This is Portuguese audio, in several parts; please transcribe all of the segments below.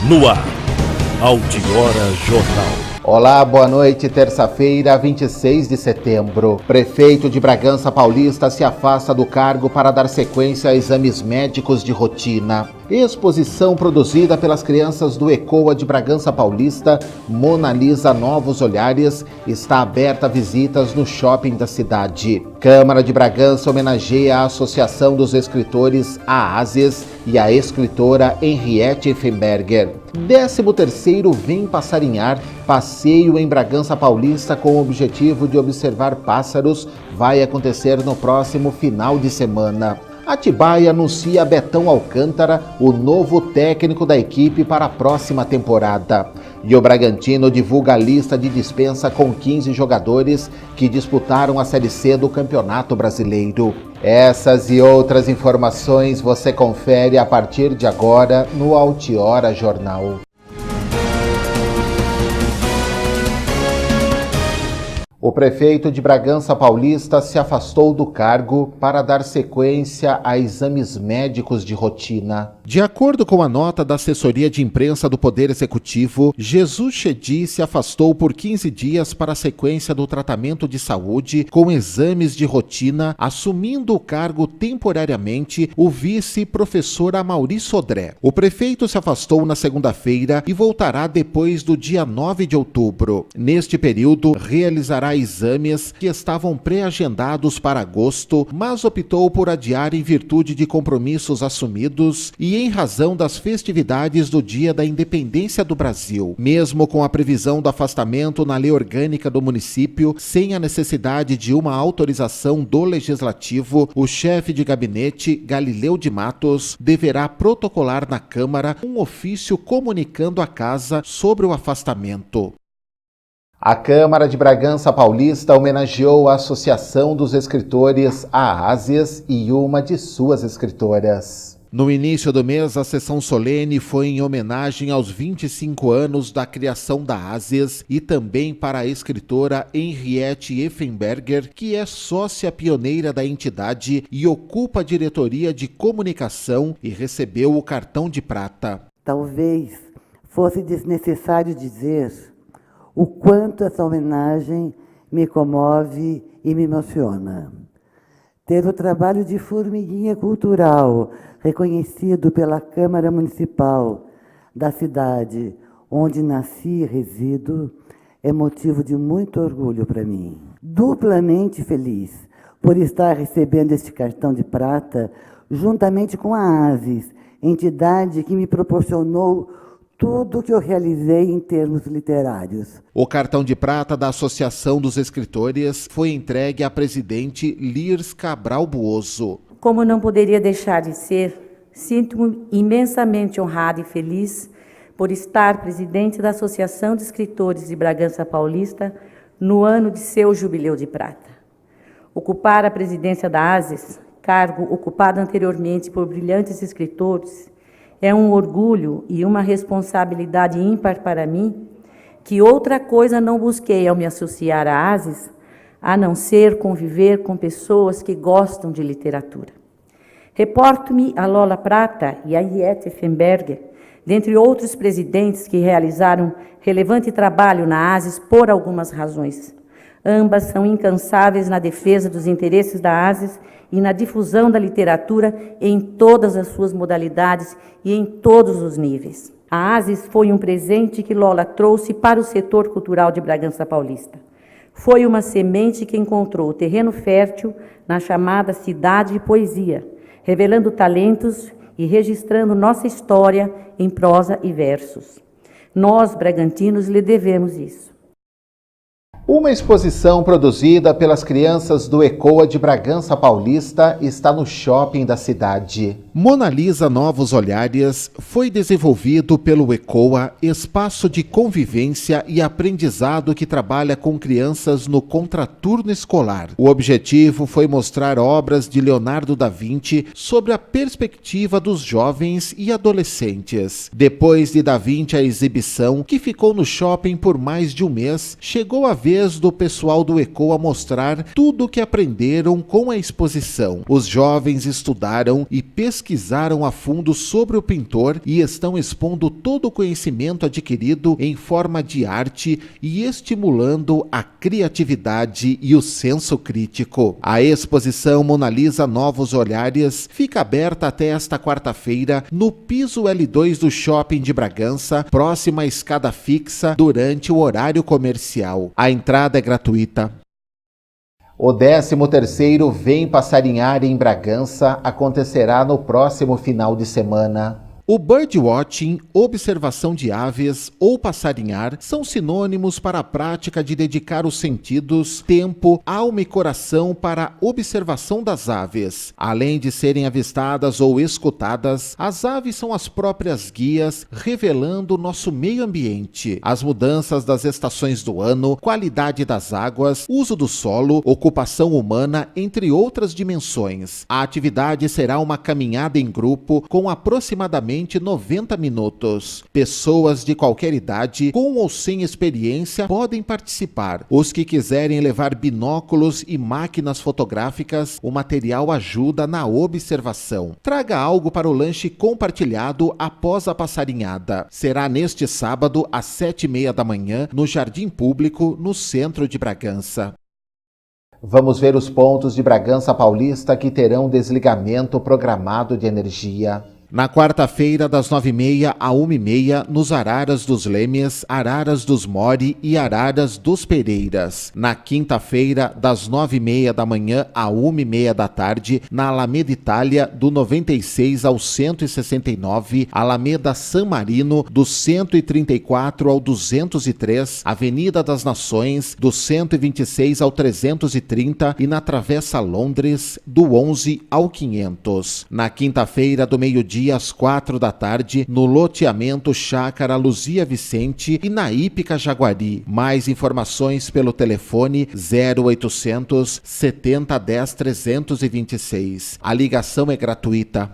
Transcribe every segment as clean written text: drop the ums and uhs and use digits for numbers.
No ar, Altiora Jornal. Olá, boa noite, terça-feira, 26 de setembro. Prefeito de Bragança Paulista se afasta do cargo para dar sequência a exames médicos de rotina. Exposição produzida pelas crianças do ECOA de Bragança Paulista, Mona Lisa Novos Olhares, está aberta a visitas no shopping da cidade. Câmara de Bragança homenageia a Associação dos Escritores AASES e a escritora Henriette Effenberger. 13º Vem Passarinhar, passeio em Bragança Paulista com o objetivo de observar pássaros, vai acontecer no próximo final de semana. Atibaia anuncia Betão Alcântara, o novo técnico da equipe para a próxima temporada. E o Bragantino divulga a lista de dispensa com 15 jogadores que disputaram a Série C do Campeonato Brasileiro. Essas e outras informações você confere a partir de agora no Altiora Jornal. O prefeito de Bragança Paulista se afastou do cargo para dar sequência a exames médicos de rotina. De acordo com a nota da assessoria de imprensa do Poder Executivo, Jesus Chedi se afastou por 15 dias para a sequência do tratamento de saúde com exames de rotina, assumindo o cargo temporariamente o vice-professor Amaury Sodré. O prefeito se afastou na segunda-feira e voltará depois do dia 9 de outubro. Neste período, realizará exames que estavam pré-agendados para agosto, mas optou por adiar em virtude de compromissos assumidos e em razão das festividades do Dia da Independência do Brasil. Mesmo com a previsão do afastamento na lei orgânica do município, sem a necessidade de uma autorização do Legislativo, o chefe de gabinete, Galileu de Matos, deverá protocolar na Câmara um ofício comunicando à Casa sobre o afastamento. A Câmara de Bragança Paulista homenageou a Associação dos Escritores AASES e uma de suas escritoras. No início do mês, a sessão solene foi em homenagem aos 25 anos da criação da AASES e também para a escritora Henriette Effenberger, que é sócia pioneira da entidade e ocupa a diretoria de comunicação e recebeu o cartão de prata. Talvez fosse desnecessário dizer o quanto essa homenagem me comove e me emociona. Ter o trabalho de formiguinha cultural reconhecido pela Câmara Municipal da cidade onde nasci e resido é motivo de muito orgulho para mim. Duplamente feliz por estar recebendo este cartão de prata juntamente com a ASES, entidade que me proporcionou tudo que eu realizei em termos literários. O cartão de prata da Associação dos Escritores foi entregue à presidente Lirs Cabral Buoso. Como não poderia deixar de ser, sinto-me imensamente honrado e feliz por estar presidente da Associação de Escritores de Bragança Paulista no ano de seu jubileu de prata. Ocupar a presidência da ASES, cargo ocupado anteriormente por brilhantes escritores, é um orgulho e uma responsabilidade ímpar para mim, que outra coisa não busquei ao me associar à ASES, a não ser conviver com pessoas que gostam de literatura. Reporto-me a Lola Prata e a Henriette Effenberger, dentre outros presidentes que realizaram relevante trabalho na ASES por algumas razões. Ambas são incansáveis na defesa dos interesses da ASES e na difusão da literatura em todas as suas modalidades e em todos os níveis. A ASES foi um presente que Lola trouxe para o setor cultural de Bragança Paulista. Foi uma semente que encontrou terreno fértil na chamada Cidade de Poesia, revelando talentos e registrando nossa história em prosa e versos. Nós, bragantinos, lhe devemos isso. Uma exposição produzida pelas crianças do ECOA de Bragança Paulista está no shopping da cidade. Mona Lisa Novos Olhares foi desenvolvido pelo ECOA, espaço de convivência e aprendizado que trabalha com crianças no contraturno escolar. O objetivo foi mostrar obras de Leonardo da Vinci sobre a perspectiva dos jovens e adolescentes. Depois de Da Vinci a exibição, que ficou no shopping por mais de um mês, chegou a vez do pessoal do ECOA mostrar tudo o que aprenderam com a exposição. Os jovens estudaram e pesquisaram pesquisaram a fundo sobre o pintor e estão expondo todo o conhecimento adquirido em forma de arte e estimulando a criatividade e o senso crítico. A exposição Mona Lisa Novos Olhares fica aberta até esta quarta-feira no piso L2 do Shopping de Bragança, próxima à escada fixa, durante o horário comercial. A entrada é gratuita. O 13º Vem Passarinhar em Bragança acontecerá no próximo final de semana. O birdwatching, observação de aves ou passarinhar são sinônimos para a prática de dedicar os sentidos, tempo, alma e coração para a observação das aves. Além de serem avistadas ou escutadas, as aves são as próprias guias, revelando o nosso meio ambiente, as mudanças das estações do ano, qualidade das águas, uso do solo, ocupação humana, entre outras dimensões. A atividade será uma caminhada em grupo com aproximadamente 90 minutos. Pessoas de qualquer idade, com ou sem experiência, podem participar. Os que quiserem levar binóculos e máquinas fotográficas, o material ajuda na observação. Traga algo para o lanche compartilhado após a passarinhada. Será neste sábado, às 7h30 da manhã, no Jardim Público, no centro de Bragança. Vamos ver os pontos de Bragança Paulista que terão desligamento programado de energia. Na quarta-feira, das 9h30 à 1h30, nos Araras dos Lemes, Araras dos Mori e Araras dos Pereiras. Na quinta-feira, das 9h30 da manhã à 1h30 da tarde, na Alameda Itália, do 96 ao 169, Alameda San Marino, do 134 ao 203, Avenida das Nações, do 126 ao 330 e na Travessa Londres, do 11 ao 500. Na quinta-feira, do meio-dia às 4 da tarde, no loteamento Chácara Luzia Vicente e na Hípica Jaguari. Mais informações pelo telefone 0800 70 10 326. A ligação é gratuita.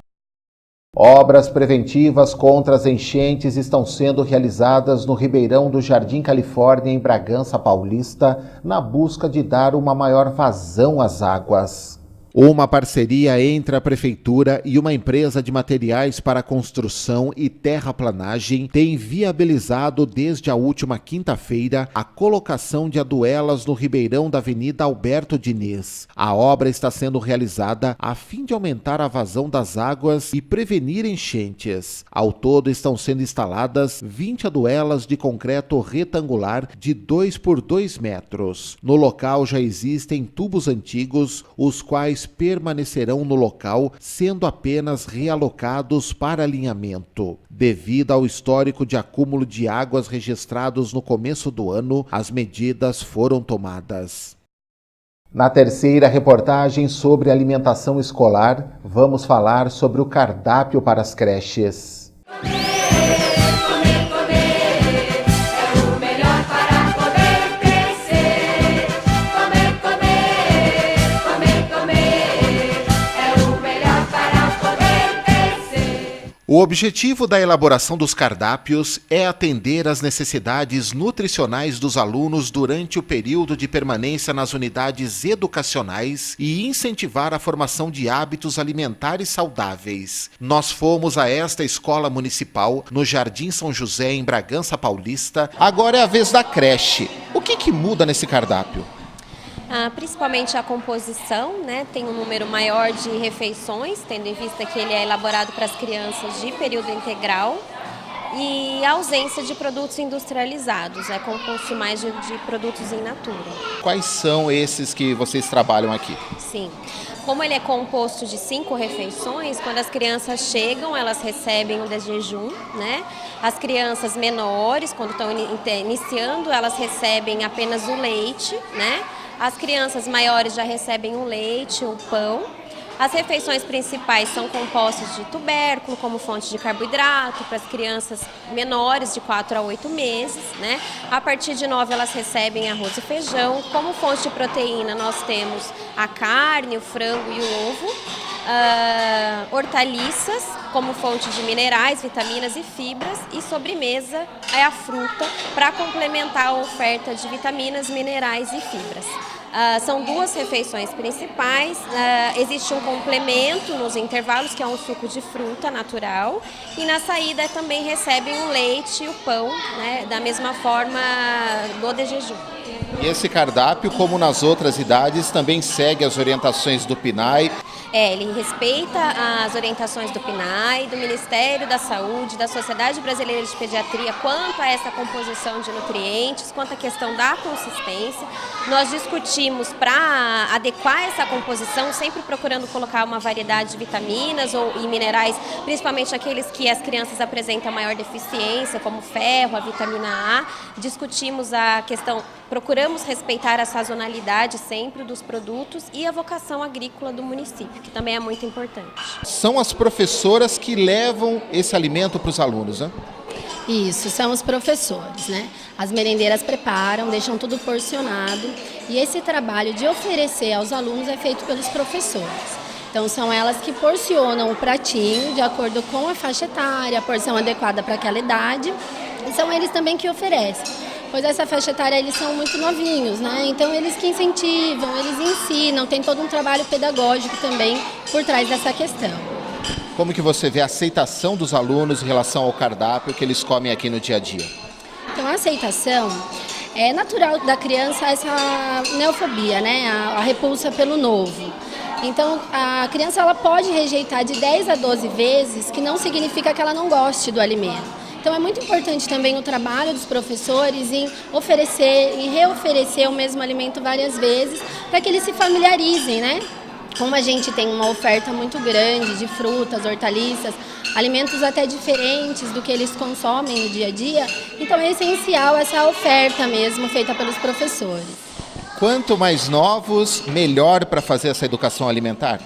Obras preventivas contra as enchentes estão sendo realizadas no Ribeirão do Jardim Califórnia, em Bragança Paulista, na busca de dar uma maior vazão às águas. Uma parceria entre a Prefeitura e uma empresa de materiais para construção e terraplanagem tem viabilizado desde a última quinta-feira a colocação de aduelas no Ribeirão da Avenida Alberto Diniz. A obra está sendo realizada a fim de aumentar a vazão das águas e prevenir enchentes. Ao todo estão sendo instaladas 20 aduelas de concreto retangular de 2 por 2 metros. No local já existem tubos antigos, os quais permanecerão no local, sendo apenas realocados para alinhamento. Devido ao histórico de acúmulo de águas registrados no começo do ano, as medidas foram tomadas. Na terceira reportagem sobre alimentação escolar, vamos falar sobre o cardápio para as creches. O objetivo da elaboração dos cardápios é atender às necessidades nutricionais dos alunos durante o período de permanência nas unidades educacionais e incentivar a formação de hábitos alimentares saudáveis. Nós fomos a esta escola municipal, no Jardim São José, em Bragança Paulista. Agora é a vez da creche. O que muda nesse cardápio? Principalmente a composição, né? Tem um número maior de refeições, tendo em vista que ele é elaborado para as crianças de período integral, e a ausência de produtos industrializados, composto mais de produtos in natura. Quais são esses que vocês trabalham aqui? Sim. Como ele é composto de 5 refeições, quando as crianças chegam, elas recebem o de jejum, né? As crianças menores, quando estão iniciando, elas recebem apenas o leite, né? As crianças maiores já recebem o leite, o pão. As refeições principais são compostas de tubérculo como fonte de carboidrato para as crianças menores de 4 a 8 meses, né? A partir de 9 elas recebem arroz e feijão. Como fonte de proteína nós temos a carne, o frango e o ovo. hortaliças como fonte de minerais, vitaminas e fibras, e sobremesa é a fruta para complementar a oferta de vitaminas, minerais e fibras. São 2 refeições principais, existe um complemento nos intervalos, que é um suco de fruta natural, e na saída também recebem o leite e o pão, né, da mesma forma do de jejum. E esse cardápio, como nas outras idades, também segue as orientações do PNAE? Ele respeita as orientações do PNAE, do Ministério da Saúde, da Sociedade Brasileira de Pediatria, quanto a essa composição de nutrientes, quanto à questão da consistência. Nós discutimos para adequar essa composição, sempre procurando colocar uma variedade de vitaminas e minerais, principalmente aqueles que as crianças apresentam maior deficiência, como ferro, a vitamina A. Discutimos a questão, procuramos respeitar a sazonalidade sempre dos produtos e a vocação agrícola do município, que também é muito importante. São as professoras que levam esse alimento para os alunos, né? Isso, são os professores, né? As merendeiras preparam, deixam tudo porcionado, e esse trabalho de oferecer aos alunos é feito pelos professores. Então são elas que porcionam o pratinho de acordo com a faixa etária, a porção adequada para aquela idade, e são eles também que oferecem. Pois essa faixa etária eles são muito novinhos, né? Então eles que incentivam, eles ensinam, tem todo um trabalho pedagógico também por trás dessa questão. Como que você vê a aceitação dos alunos em relação ao cardápio que eles comem aqui no dia a dia? Então a aceitação é natural da criança, essa neofobia, né? A repulsa pelo novo. Então a criança ela pode rejeitar de 10 a 12 vezes, que não significa que ela não goste do alimento. Então é muito importante também o trabalho dos professores em oferecer e reoferecer o mesmo alimento várias vezes, para que eles se familiarizem, né? Como a gente tem uma oferta muito grande de frutas, hortaliças, alimentos até diferentes do que eles consomem no dia a dia, então é essencial essa oferta mesmo feita pelos professores. Quanto mais novos, melhor para fazer essa educação alimentar?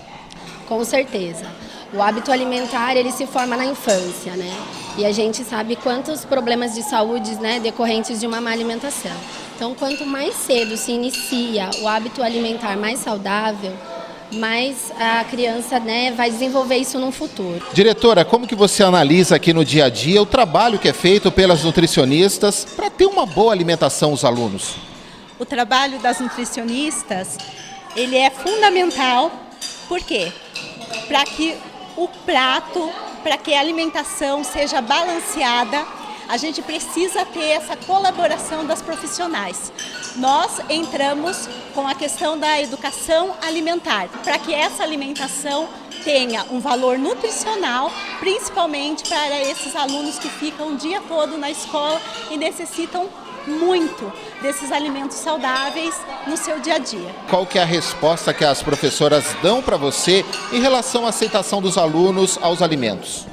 Com certeza. O hábito alimentar, ele se forma na infância, né? E a gente sabe quantos problemas de saúde, né, decorrentes de uma má alimentação. Então, quanto mais cedo se inicia o hábito alimentar mais saudável, mais a criança, né, vai desenvolver isso no futuro. Diretora, como que você analisa aqui no dia a dia o trabalho que é feito pelas nutricionistas para ter uma boa alimentação aos alunos? O trabalho das nutricionistas, ele é fundamental. Por quê? Para que o prato, para que a alimentação seja balanceada, a gente precisa ter essa colaboração das profissionais. Nós entramos com a questão da educação alimentar, para que essa alimentação tenha um valor nutricional, principalmente para esses alunos que ficam o dia todo na escola e necessitam muito desses alimentos saudáveis no seu dia a dia. Qual que é a resposta que as professoras dão para você em relação à aceitação dos alunos aos alimentos?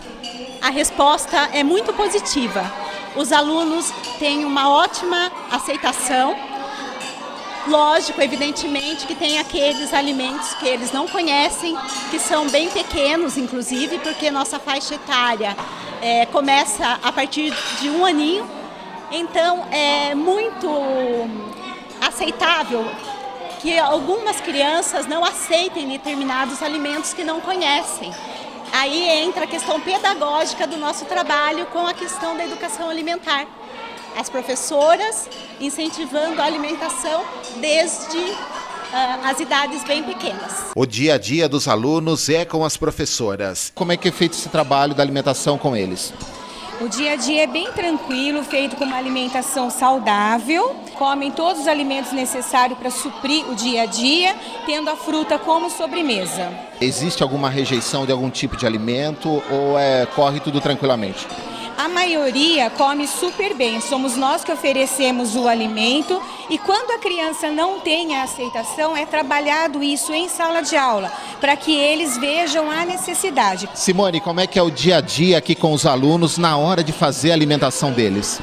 A resposta é muito positiva. Os alunos têm uma ótima aceitação. Lógico, evidentemente, que tem aqueles alimentos que eles não conhecem, que são bem pequenos, inclusive, porque nossa faixa etária começa a partir de 1 aninho. Então, é muito aceitável que algumas crianças não aceitem determinados alimentos que não conhecem. Aí entra a questão pedagógica do nosso trabalho com a questão da educação alimentar. As professoras incentivando a alimentação desde as idades bem pequenas. O dia a dia dos alunos é com as professoras. Como é que é feito esse trabalho da alimentação com eles? O dia a dia é bem tranquilo, feito com uma alimentação saudável, comem todos os alimentos necessários para suprir o dia a dia, tendo a fruta como sobremesa. Existe alguma rejeição de algum tipo de alimento ou corre tudo tranquilamente? A maioria come super bem, somos nós que oferecemos o alimento e quando a criança não tem a aceitação, é trabalhado isso em sala de aula, para que eles vejam a necessidade. Simone, como é que é o dia a dia aqui com os alunos na hora de fazer a alimentação deles?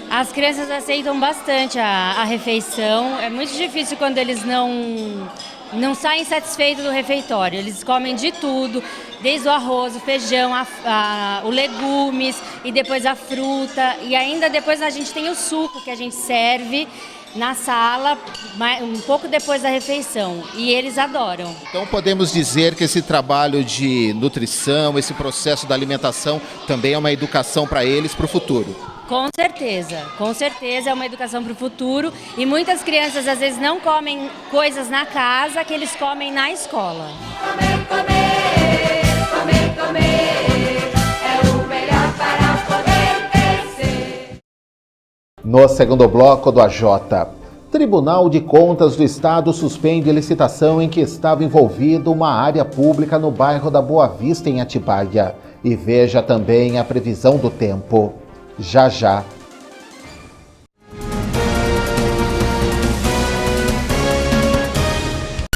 As crianças aceitam bastante a refeição, é muito difícil quando eles não saem satisfeitos do refeitório. Eles comem de tudo, desde o arroz, o feijão, o legumes e depois a fruta. E ainda depois a gente tem o suco que a gente serve, na sala, um pouco depois da refeição, e eles adoram. Então podemos dizer que esse trabalho de nutrição, esse processo da alimentação também é uma educação para eles para o futuro. Com certeza é uma educação para o futuro, e muitas crianças às vezes não comem coisas na casa que eles comem na escola. Comer, é o melhor para poder crescer. No segundo bloco do AJ, Tribunal de Contas do Estado suspende licitação em que estava envolvida uma área pública no bairro da Boa Vista, em Atibaia. E veja também a previsão do tempo. Já já